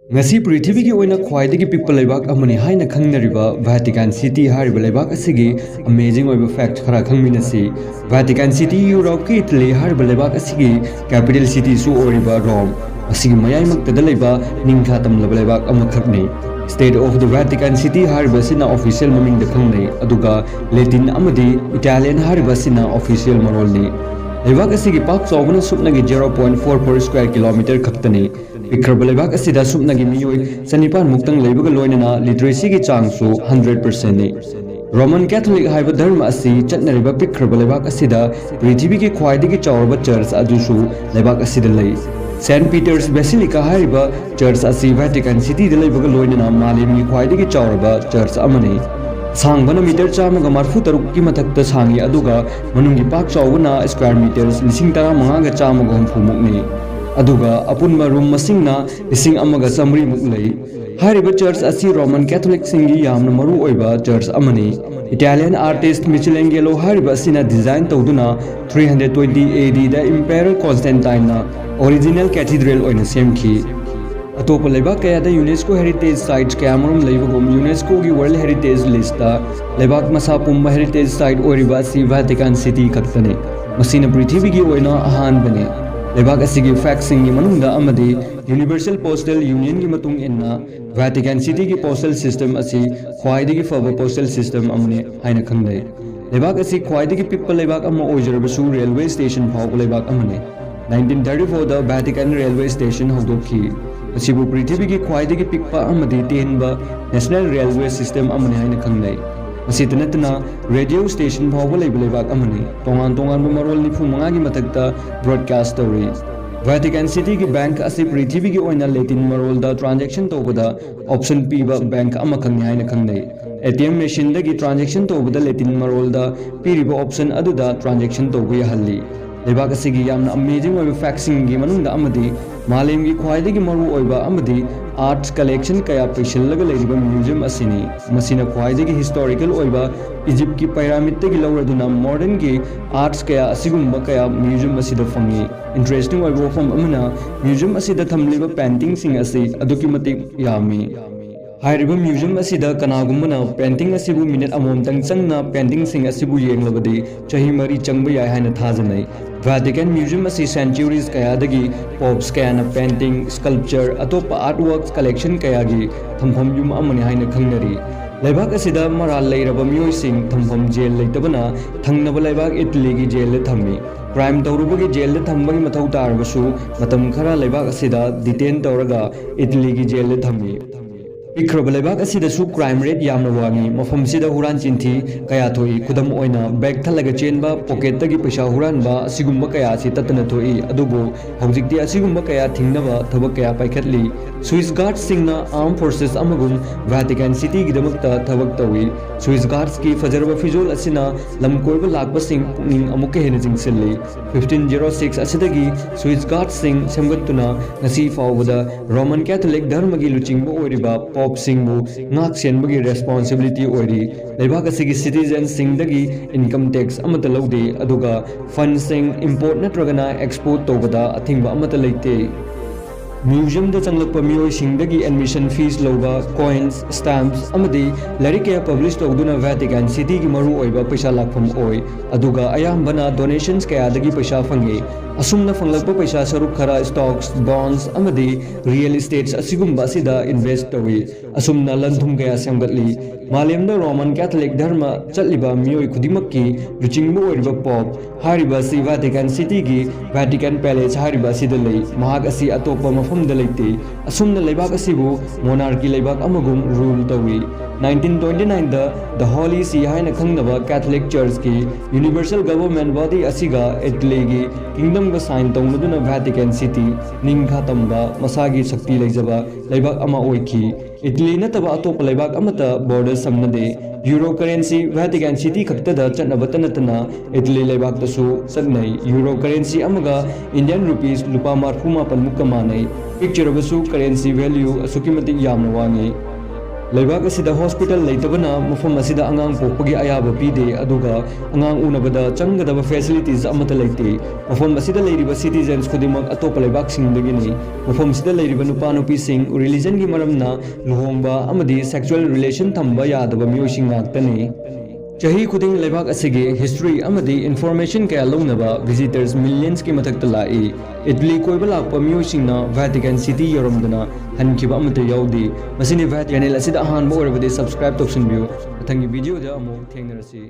ngasi पृथ्वी की ओइना ख्वाइदगी पिकपल लेबाक अमनि हाइना खंगनरिबा Vatican city हारिबा लेबाक असिगी अमेजिंग ओइबा फैक्ट खरा खंगमिनसी वेटिकन सिटी यूरोप की इटली हारिबा लेबाक असिगी कैपिटल सिटी सु ओरिबा रोम असिगी मयाइ मक्तदा लेबा निंखा तमलबा लेबाक अमखकनि state of the Vatican city हारिबा सिना ऑफिशियल ममिंग द खंगनै अदुगा लैटिन अमदी इटालियन हारिबा सिना ऑफिशियल मरोलनि लेबाक असिगी पाक चौबना सुपनगी 0.4 पर स्क्वायर किलोमीटर खक्तनि पिखरब लेबाक असिदा सुपनगी मियोय सनिपान मुक्तंग लेबग लोइनना लिटरेसी की चांगसु 100% नि रोमन कैथोलिक हाइब धर्म असि चटनरिबा पिखरब लेबाक असिदा पृथ्वी की ख्वाइदगी चौरब चर्च अदुसु लेबाक असिदा लई सेंट पीटर्स बेसिलिका हाइबा चर्च असि वेटिकन सिटी दे लेबग लोइनना मालेमगी ख्वाइदगी चौरब चर्च अमनि सांगबना मीटर चामग मार्फु तरुक की मथक्ता सांगी अदुगा मनुंगी पाक चौबना स्क्वायर मीटर्स लिसिंग तरा मंगागा चामग हुमफु मुकनि अदुगा अपुनबा रूम मसिंगना लिसिंग अमगा समरी मुक लई हारिबा चर्च असि रोमन कैथोलिक सिंगी यामना मरु ओइबा चर्च अमनि इटालियन आर्टिस्ट मिचेलेंगेलो हारिबा असिना डिजाइन तौदुना 320 AD दा इंपेरर कॉन्स्टेंटाइन ना ओरिजिनल कैथेड्रल ओइना सेमखी अतोप लेबाक कयादा यूनेस्को हेरिटेज साइट्स कयामरुम लेबगुम यूनेस्को की वर्ल्ड हेरिटेज लिस्टा लेबाक मसा पुम्बा हेरिटेज साइट ओरिबा सि वेटिकन सिटी खक्तने मसिना पृथ्वी की ओइना अहानबने लेबाक असिगी फैक्टसिंग की मनुंगदा अमदी यूनिवर्सल पोस्टल यूनियन की मतुंग इन्ना वेटिकन सिटी की पोस्टल सिस्टम असि ख्वाइदगी फब पोस्टल सिस्टम अमने हाइना खंगनै लेबाक असि ख्वाइदगी पिकपल लेबाक अमा ओइजरबसु रेलवे स्टेशन फाव लेबाक अमने 1934 दा वेटिकन रेलवे स्टेशन हौदोखी असिबु पृथ्वी की ख्वाइदगी पिकपा अमदी तेनबा नेशनल रेलवे सिस्टम अमने हाइना खंगनै मसित नतना रेडियो स्टेशन फाव लेबाक अमने तोंगान तोंगान मरोल निफु मंगागी मथक्ता ब्रॉडकास्ट तौरी वेटिकन सिटी की बैंक असि पृथ्वी की ओइना लैटिन मरोल दा ट्रांजैक्शन तौबदा ऑप्शन पीबा बैंक अमा खंगै हाइना खंगनै एटीएम मशीन दगी ट्रांजैक्शन तौबदा लैटिन मरोल दा पीरिबा ऑप्शन अदुदा ट्रांजैक्शन तौबा याहल्ली लेबाक असिगी यामना अमेजिंग ओइबा फैक्टसिंग की मनुंगदा अमदी मालेमगी ख्वाइदगी मरु ओइबा अमदी आर्ट्स कलेक्शन कया पैशलगा लेरिबा म्यूजियम असिनी मसिना ख्वाइदगी हिस्टोरिकल ओइबा इजिप्ट की पिरामिड तगी लौरदुना मॉडर्न की आर्ट्स कया असिगुम्बा कया म्यूजियम असिदा फंगी इंटरेस्टिंग ओइबा वफम अमना म्यूजियम असिदा थमलिबा पेंटिंग सिंग असि अदुकी मतिक यामी हाइरिबा म्यूजियम असिदा कनागुम्बना पेंटिंग असिबु मिनट अमोमतंग चंगना पेंटिंग सिंग असिबु येंगलबदी चही मरी चंगबा याय हाइना थाजनै वेटिकन म्यूजियम असि सेंचुरीज कयादगी पॉप्स कयाना पेंटिंग स्कल्पचर अतोप आर्टवर्क्स कलेक्शन कयागी थमफम युम अमनि हाइना खंगनरी लेबाक असिदा मराल लेरबा मियोइसिंग थमफम जेल लेतबना थंगनबा लेबाक इटली की जेल थम्मी क्राइम तौरुबगी जेल थम्बगी मथौ तारबसु मतम खरा लेबाक असिदा डिटेन तौरगा इटली की जेल थम्मी पिखरब लेबाक असिदसु क्राइम रेट यामना वांगी मफमसिदा हुरान चिंथी कया थोई खुदम ओइना बैग थलगा चेनबा पॉकेट तगी पैसा हुरानबा असिगुम्बा कया सि ततना थोई अदुबो हौजिकती असिगुम्बा कया थिंगनबा थबक कया पाइखतली स्विस गार्ड सिंगना आर्म फोर्सेस अमगुम वेटिकन सिटी गिदमकता थबक तवी स्विस गार्ड्स की फजरबा फिजोल असिना लमकोइबा लाकबा सिंग पुनिंग अमुके हेन जिंगसिल्ली 1506 असिदगी स्विस गार्ड सिंग सेमगतुना ngasi फावबदा रोमन कैथोलिक धर्म की लुचिंगबा ओरिबा पॉप सिंगबु ngak senbagi responsibility ओरी लेबाक असिगी सिटीजन सिंगदगी इनकम टैक्स अमत लौदे अदुगा फंड सिंग इंपोर्ट नत्रगना एक्सपोर्ट तौबदा अथिंगबा अमत लेते museum the चंगलप मियोय सिंगदगी admission fees लौबा coins stamps अमदी lyric कया पब्लिश तौदुना वेटिकन सिटी की मरु ओइबा पैसा लाखफम ओय अदुगा अयामबना डोनेशंस कयादगी पैसा फंगे असुमना फंगलप पैसा सरुक खरा स्टॉक्स बॉन्ड्स अमदी रियल एस्टेट्स असिगुम्बा सिदा इन्वेस्ट तौई असुमना लंथुम कया सेमगतली मालेमदा रोमन कैथोलिक धर्म चलिबा मियोय खुदिमक्की लुचिंगबो ओइबा पॉप हारिबा सि वेटिकन सिटी की वेटिकन पैलेस हारिबा सिदा लई महाग असि अतोप मफमदा लेते असुमना लेबाक असिबु मोनार्की लेबाक अमगुम रूल तौई 1929 द होली सी हाइना खंगनबा कैथोलिक चर्च की यूनिवर्सल गवर्नमेंट बॉडी असिगा इटली की किंगडम का साइन तौनदुना वेटिकन सिटी निंखा तंबा मसागी शक्ति लेजबा लेबाक अमा ओइखी इटली नतबा अतोप लेबाक अमता बॉर्डर समनदे यूरो करेंसी वेटिकन सिटी खक्तदा चनबत नतना इटली लेबाक तसु सगनै यूरो करेंसी अमगा इंडियन रुपीस लुपा 45 मुक्का मानै पिक्चर बसु करेंसी वैल्यू असुकी मतिक यामना वांगी लेबाक असिदा हॉस्पिटल लेतबना मफम असिदा अंगांग पोकपगी अयाब पीदे अदुगा अंगांग उनबदा चंगदब फैसिलिटीज अमता लेते मफम असिदा लेरिबा सिटीजन्स खुदिमक अतोप लेबाक सिंगदगिनी मफम सिदा लेरिबा नुपा नुपी सिंग रिलीजन की मरमना लुहोंगबा अमदी सेक्सुअल रिलेशन थंबा यादबा मियोसिंग ngaktani चाही खुदिंग लेबाक असिगे हिस्ट्री अमदी इन्फॉर्मेशन कया लौनबा विजिटर्स मिलियंस की मथक्ता लाई इटली कोइबा लाकपा मियोसिंगना वेटिकन सिटी योरमदना हनखिबा अमते याउदी मसिनी वेट चैनल असिदा अहानबा ओरबदे सब्सक्राइब तौसनबियो मथंगी वीडियो दा अमो थेंगनरसी।